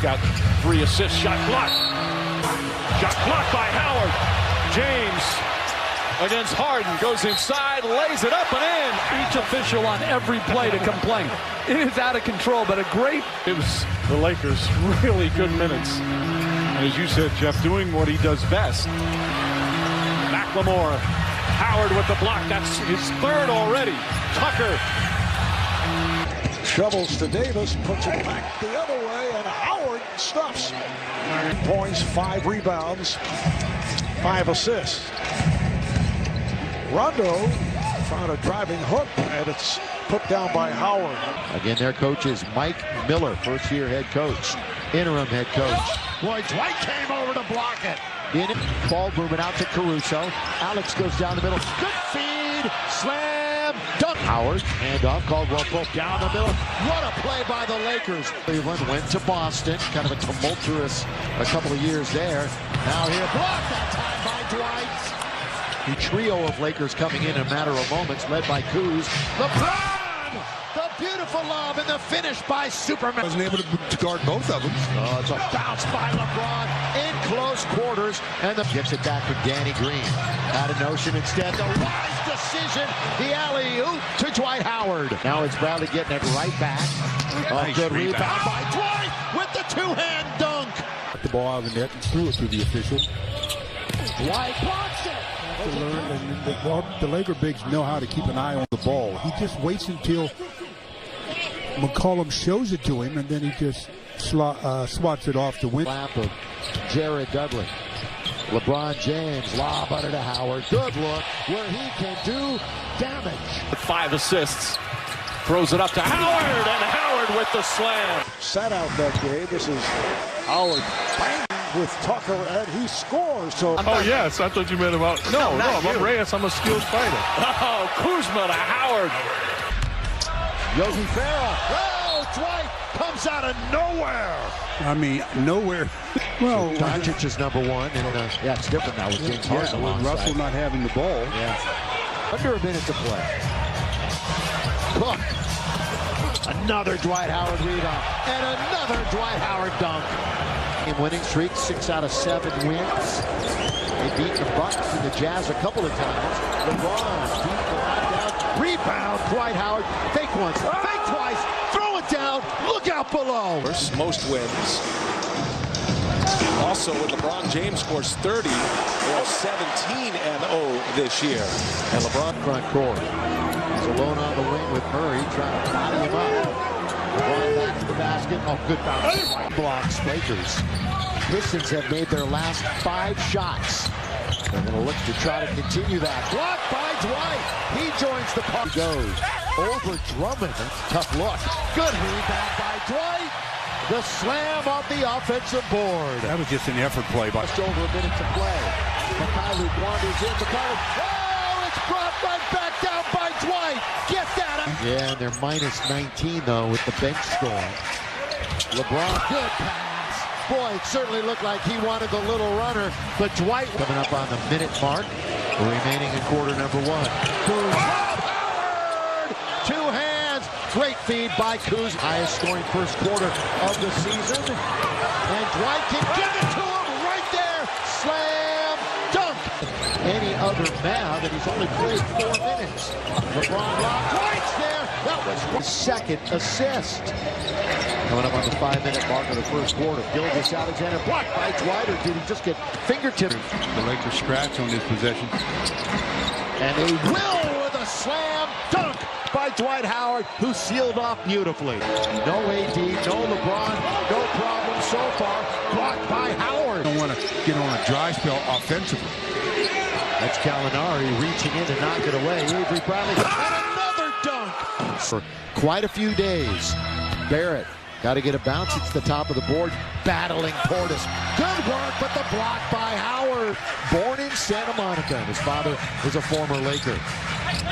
got 3 assists. Shot blocked. Shot blocked by Howard. James against Harden. Goes inside, lays it up and in. Each official on every play to complain. It is out of control, but a great... It was the Lakers' really good minutes. And as you said, Jeff, doing what he does best. McLemore. Howard with the block. That's his 3rd already. Tucker. Shovels to Davis, puts it back the other way, and Howard stops. 9 points, 5 rebounds, 5 assists. Rondo found a driving hook, and it's put down by Howard. Again, their coach is Mike Miller, first-year head coach, interim head coach. Boy, Dwight came over to block it. In it, ball moving out to Caruso. Alex goes down the middle. Good feed, slam, dunk. Howard, handoff, Caldwell Pope down the middle. What a play by the Lakers. Cleveland went to Boston, kind of a tumultuous a couple of years there. Now here, blocked that time by Dwight. The trio of Lakers coming in a matter of moments, led by Kuz. LeBron! The beautiful lob and the finish by Superman. Wasn't able to guard both of them. Oh, it's a bounce by LeBron in close quarters, and the gets it back to Danny Green. Had a notion instead. The wise decision, the alley-oop to Dwight Howard. Now it's Bradley getting it right back. Nice Good rebound by Dwight with the 2-hand dunk. The ball out of the net and threw it to the official. Dwight blocks it. The Laker bigs know how to keep an eye on the ball. He just waits until McCollum shows it to him, and then he just swats it off to win. Lap of Jared Dudley. LeBron James, lob under to Howard. Good look where he can do damage. 5 assists. Throws it up to Howard, and Howard with the slam. Sat out that game. This is Howard banging with Tucker, and he scores. So Yes, I thought you meant about... No, I'm Reyes. I'm a skilled fighter. Oh, Kuzma to Howard. Yogi Ferrell. Oh, Dwight comes out of nowhere. I mean, nowhere. Well, Doncic is number 1, and yeah, it's different now with James Harden with Russell not having the ball. Yeah. Under a minute to play. Cook. Another Dwight Howard rebound. And another Dwight Howard dunk. In winning streak, 6 out of 7 wins. They beat the Bucks and the Jazz a couple of times. LeBron beat the knockdown. Rebound, Dwight Howard. Fake once, fake twice. Throw it down. Look out below. Most wins. Also, when LeBron James scores 30, they're 17-0 this year. And LeBron front court. He's alone on the wing with Murray trying to body him up. LeBron back to the basket. Oh, good bounce. Blocks Lakers. Pistons have made their last 5 shots. They're going to look to try to continue that. Blocked by Dwight. He joins the party. Goes over Drummond. Tough look. Good rebound by Dwight. The slam off the offensive board. That was just an effort play. Just over a minute to play. Mikhail wanders in. Mikhail. Oh, it's brought right back down by Dwight. Get that up. Yeah, and they're minus 19, though, with the bench score. LeBron, good pass. Boy, it certainly looked like he wanted the little runner, but Dwight coming up on the minute mark. Remaining in quarter number 1. Howard! 2 hands. Great feed by Kuz. Highest scoring first quarter of the season. And Dwight can give it to him right there. Slam dunk. Any other Mav, and he's only played 4 minutes. LeBron block. Dwight's there. That was his 2nd assist. Coming up on the 5-minute mark of the first quarter. Gilgeous-Alexander blocked by Dwight, or did he just get fingertips? The Lakers scratch on this possession. And they will with a slam dunk by Dwight Howard, who sealed off beautifully. No AD, no LeBron, no problem so far. Blocked by Howard. Don't want to get on a dry spell offensively. That's Gallinari reaching in to knock it away. Avery Bradley, and another dunk. For quite a few days. Barrett, got to get a bounce. It's the top of the board. Battling Portis. Good work, but the block by Howard. Born in Santa Monica. His father is a former Laker.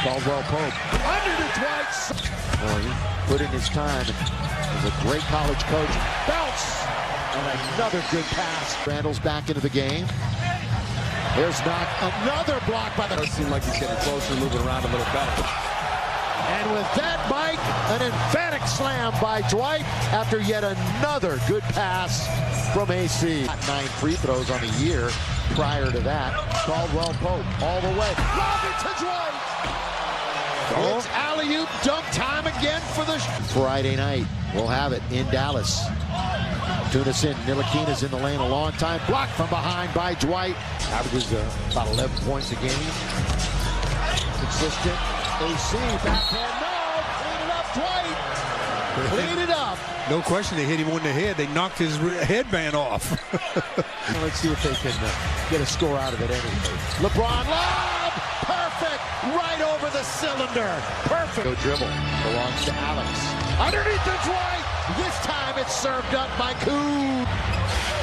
Caldwell Pope. Under to Dwight. Oh, he put in his time. He's a great college coach. Bounce. And another good pass. Randall's back into the game. There's not another block by the... It does seem like he's getting closer, moving around a little better. And with that, Mike, an emphatic slam by Dwight after yet another good pass from AC. 9 free throws on the year prior to that. Caldwell Pope all the way. Lob it to Dwight. It's alley-oop dunk time again for the Friday night. We'll have it in Dallas. Tune us in. Ntilikina's in the lane a long time. Blocked from behind by Dwight. Averages about 11 points a game. Consistent. AC backhand. No. Clean it up, Dwight. Clean it up. No question, they hit him on the head. They knocked his headband off. Let's see if they can get a score out of it anyway. LeBron lob. Perfect. Right over the cylinder. Perfect. Go dribble. Belongs to Alex. Underneath the Dwight. This time it's served up by Kuz.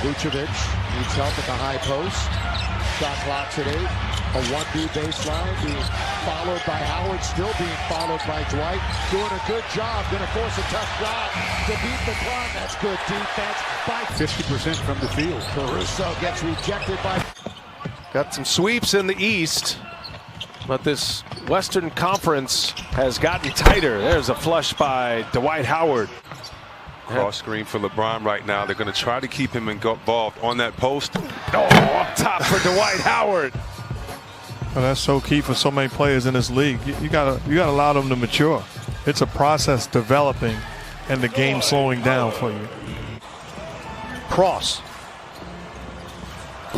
Vucevic needs help at the high post. Shot clock's at 8. A 1B baseline being followed by Howard, still being followed by Dwight. Doing a good job. Going to force a tough shot to beat the clock. That's good defense by 50% from the field. Caruso gets rejected by. Got some sweeps in the East, but this Western Conference has gotten tighter. There's a flush by Dwight Howard. Cross screen for LeBron right now. They're going to try to keep him involved on that post. Oh, up top for Dwight Howard. Well, that's so key for so many players in this league. You gotta allow them to mature. It's a process developing and the game slowing down for you. Cross.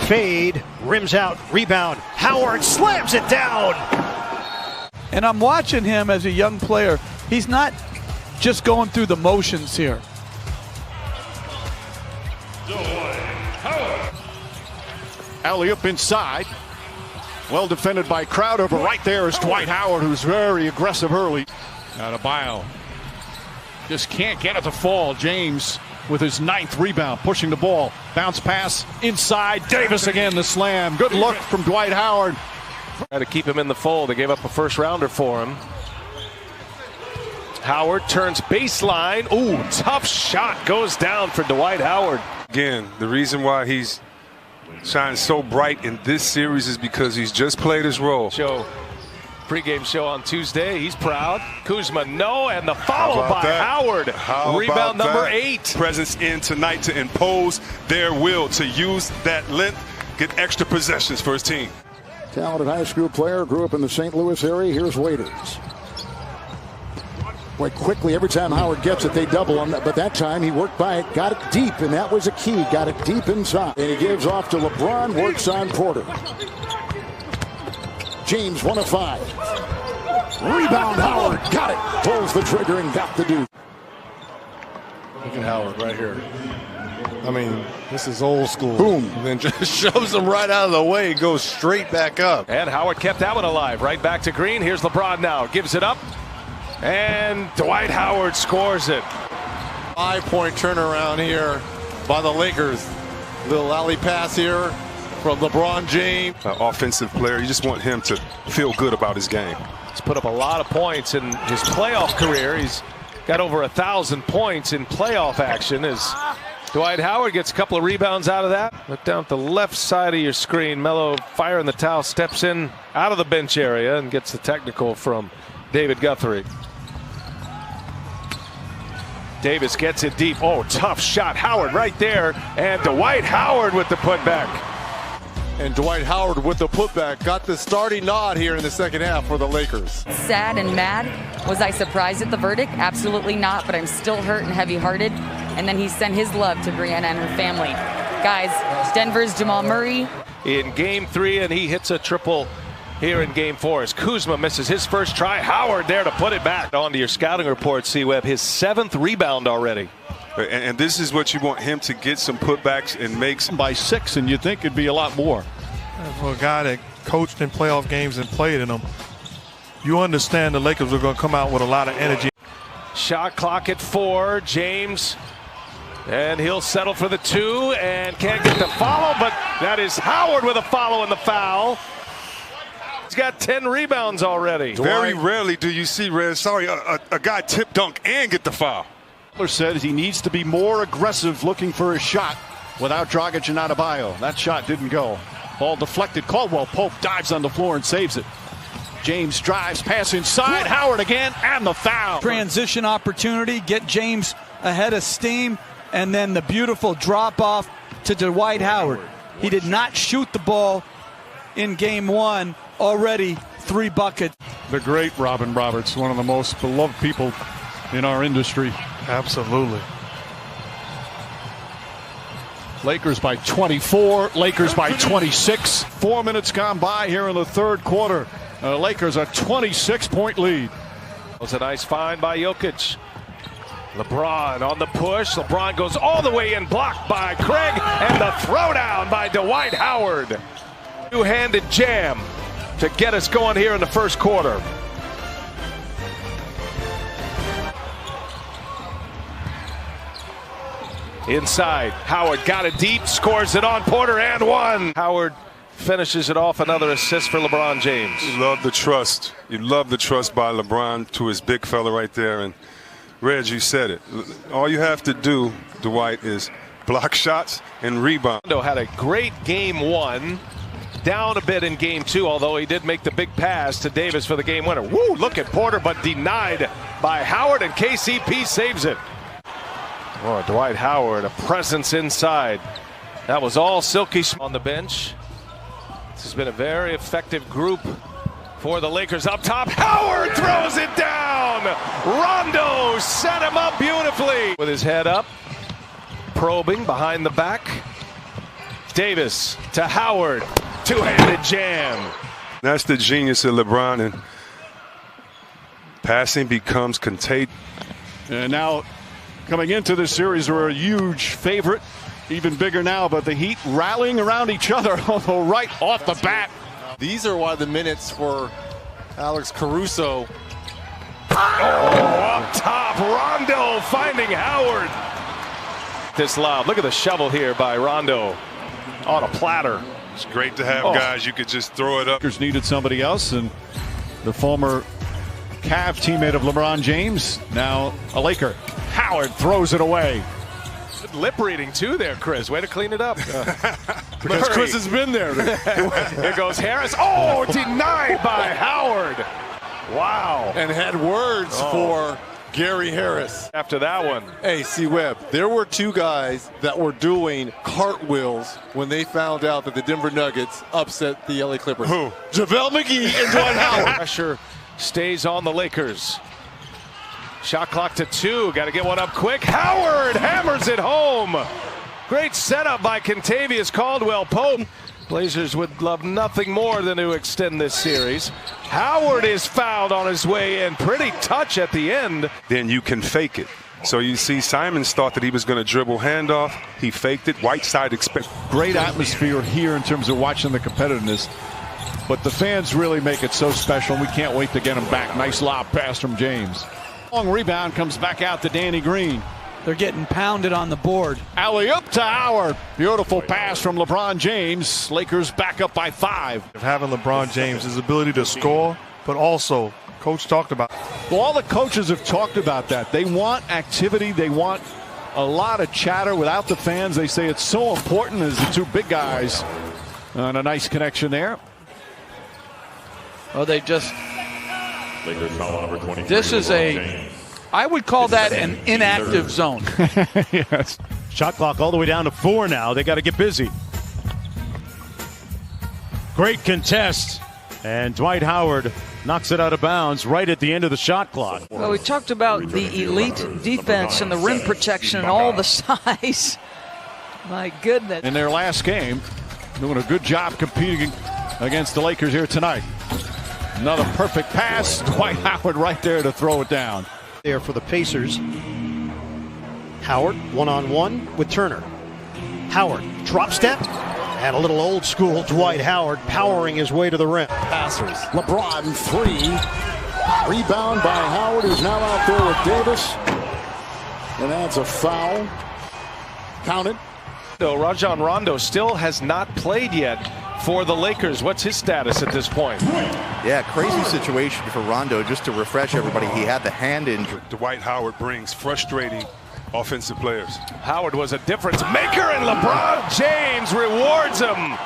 Fade. Rims out. Rebound. Howard slams it down. And I'm watching him as a young player. He's not just going through the motions here. Alley-oop inside. Well defended by Crowder, but right there is Dwight Howard, who's very aggressive early. Adebayo just can't get it to fall. James with his 9th rebound, pushing the ball. Bounce pass inside. Davis again, the slam. Good look from Dwight Howard. Try to keep him in the fold. They gave up a first rounder for him. Howard turns baseline. Ooh, tough shot goes down for Dwight Howard. Again, the reason why he's shines so bright in this series is because he's just played his role. Pre-game show on Tuesday. He's proud. Kuzma, no, and the follow by that? Howard. Rebound number 8. Presence in tonight to impose their will, to use that length, get extra possessions for his team. Talented high school player, grew up in the St. Louis area. Here's Waiters. Quite quickly, every time Howard gets it, they double him. But that time, he worked by it, got it deep, and that was a key. Got it deep inside. And he gives off to LeBron, works on Porter. James, 1 of 5. Rebound, Howard, got it. Pulls the trigger and got the dude. Look at Howard right here. I mean, this is old school. Boom. And then just shoves him right out of the way, goes straight back up. And Howard kept that one alive. Right back to Green. Here's LeBron now. Gives it up. And Dwight Howard scores it. 5-point turnaround here by the Lakers. Little alley pass here from LeBron James. Offensive player, you just want him to feel good about his game. He's put up a lot of points in his playoff career. He's got over 1,000 points in playoff action as Dwight Howard gets a couple of rebounds out of that. Look down at the left side of your screen. Melo firing the towel, steps in out of the bench area and gets the technical from David Guthrie. Davis gets it deep. Oh, tough shot. Howard right there. And Dwight Howard with the putback. And Dwight Howard with the putback got the starting nod here in the second half for the Lakers. Sad and mad. Was I surprised at the verdict? Absolutely not, but I'm still hurt and heavy-hearted. And then he sent his love to Brianna and her family. Guys, Denver's Jamal Murray. In game 3, and he hits a triple here in game 4 as Kuzma misses his first try. Howard there to put it back. On to your scouting report, C-Web. His 7th rebound already. And this is what you want him to get, some putbacks and makes. By 6, and you think it'd be a lot more. For a guy that coached in playoff games and played in them, you understand the Lakers are going to come out with a lot of energy. Shot clock at 4. James. And he'll settle for the 2 and can't get the follow, but that is Howard with a follow in the foul. He's got 10 rebounds already. Very rarely do you see, a guy tip dunk and get the foul. Miller says he needs to be more aggressive looking for a shot without Dragic and Adebayo. That shot didn't go. Ball deflected. Caldwell Pope dives on the floor and saves it. James drives, pass inside. Howard again, and the foul. Transition opportunity, get James ahead of steam, and then the beautiful drop off to Dwight Howard. He did not shoot the ball in game one, already 3 buckets. The great Robin Roberts, one of the most beloved people in our industry. Absolutely. Lakers by 24, Lakers by 26. 4 minutes gone by here in the third quarter. Lakers a 26-point lead. That was a nice find by Jokic. LeBron on the push. LeBron goes all the way in, blocked by Craig, and the throwdown by Dwight Howard. Two-handed jam to get us going here in the first quarter. Inside, Howard got it deep, scores it on Porter and one. Howard finishes it off, another assist for LeBron James. You love the trust. You love the trust by LeBron to his big fella right there. And Reg, you said it. All you have to do, Dwight, is block shots and rebound. Rondo had a great game one. Down a bit in game two, although he did make the big pass to Davis for the game winner. Woo, look at Porter, but denied by Howard, and KCP saves it. Oh, Dwight Howard, a presence inside. That was all Silky on the bench. This has been a very effective group for the Lakers up top. Howard throws it down. Rondo set him up beautifully. With his head up, probing behind the back. Davis to Howard. Two-handed jam. That's the genius of LeBron, and passing becomes contagious. And now coming into this series, we're a huge favorite, even bigger now, but the Heat rallying around each other right off the bat. These are why the minutes for Alex Caruso. Oh, up top, Rondo finding Howard. This lob. Look at the shovel here by Rondo on a platter. It's great to have guys you could just throw it up. Lakers needed somebody else, and the former Cavs teammate of LeBron James, now a Laker. Howard throws it away. Good lip reading too there, Chris. Way to clean it up. Because Murray. Chris has been there. Here goes Harris. Oh, denied by Howard. Wow. And had words for Gary Harris. After that one. Hey, C-Webb, there were 2 guys that were doing cartwheels when they found out that the Denver Nuggets upset the LA Clippers. Who? JaVale McGee and Dwight Howard. Pressure stays on the Lakers. Shot clock to 2. Got to get one up quick. Howard hammers it home. Great setup by Kentavious Caldwell-Pope. Blazers would love nothing more than to extend this series. Howard is fouled on his way in. Pretty touch at the end. Then you can fake it. So you see Simons thought that he was going to dribble handoff. He faked it. Whiteside expect. Great atmosphere here in terms of watching the competitiveness. But the fans really make it so special, and we can't wait to get them back. Nice lob pass from James. Long rebound comes back out to Danny Green. They're getting pounded on the board. Alley-oop to Howard. Beautiful pass from LeBron James. Lakers back up by 5. Of having LeBron James, his ability to score, but also, Coach talked about. Well, all the coaches have talked about that. They want activity. They want a lot of chatter without the fans. They say it's so important as the 2 big guys. And a nice connection there. Oh, they just. This is I would call that an inactive zone. Yes. Shot clock all the way down to 4 now. They got to get busy. Great contest. And Dwight Howard knocks it out of bounds right at the end of the shot clock. Well, we talked about the elite defense and the rim protection and all the size. My goodness. In their last game, doing a good job competing against the Lakers here tonight. Another perfect pass. Dwight Howard right there to throw it down. There for the Pacers. Howard one-on-one with Turner. Howard drop step and a little old school Dwight Howard powering his way to the rim. Passers. LeBron 3. Rebound by Howard, who's now out there with Davis. And that's a foul. Counted. No, Rajon Rondo still has not played yet for the Lakers. What's his status at this point? Yeah, crazy situation for Rondo. Just to refresh everybody, he had the hand injury. Dwight Howard brings frustrating offensive players. Howard was a difference maker, and LeBron James rewards him.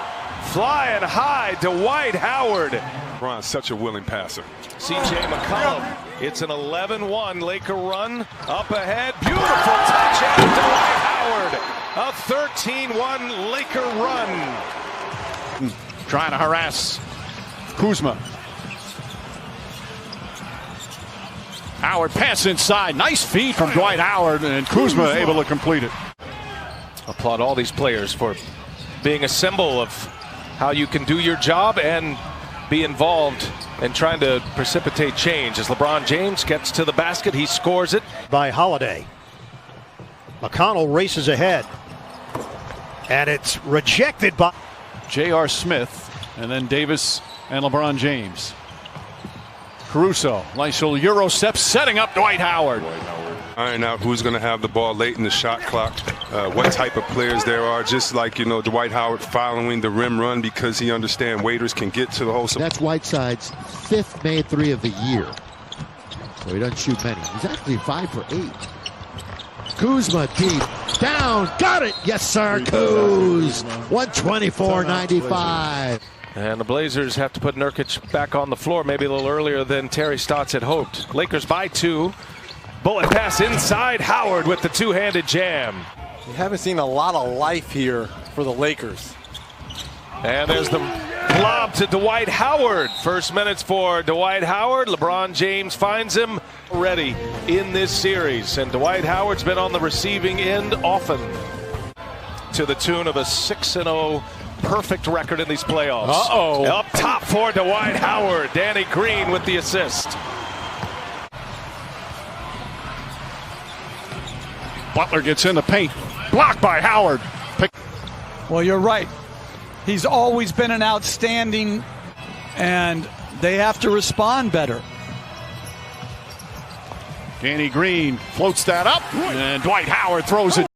Flying high, Dwight Howard LeBron's such a willing passer. C.J. McCollum. It's an 11-1 Laker run. Up ahead. Beautiful touch out of Dwight Howard. A 13-1 Laker run. Trying to harass Kuzma. Howard pass inside. Nice feed from Dwight Howard, and Kuzma able to complete it. Applaud all these players for being a symbol of how you can do your job and be involved in trying to precipitate change. As LeBron James gets to the basket, he scores it. By Holiday. McConnell races ahead. And it's rejected by J.R. Smith, and then Davis and LeBron James. Caruso, nice little Euro step, setting up Dwight Howard. Iron out who's going to have the ball late in the shot clock, what type of players there are, just like, you know, Dwight Howard following the rim run because he understands waiters can get to the hole. That's Whiteside's 5th made 3 of the year. So he doesn't shoot many. He's actually 5 for 8. Kuzma deep, down, got it! Yes, sir, Kuz! 124-95. And the Blazers have to put Nurkic back on the floor maybe a little earlier than Terry Stotts had hoped. Lakers by 2. Bullet pass inside. Howard with the two-handed jam. We haven't seen a lot of life here for the Lakers. And there's the lob to Dwight Howard. First minutes for Dwight Howard. LeBron James finds him ready in this series. And Dwight Howard's been on the receiving end often, to the tune of a 6-0 perfect record in these playoffs. Uh-oh. Up top for Dwight Howard. Danny Green with the assist. Butler gets in the paint. Blocked by Howard. Well, you're right. He's always been an outstanding, and they have to respond better. Danny Green floats that up, and Dwight Howard throws it.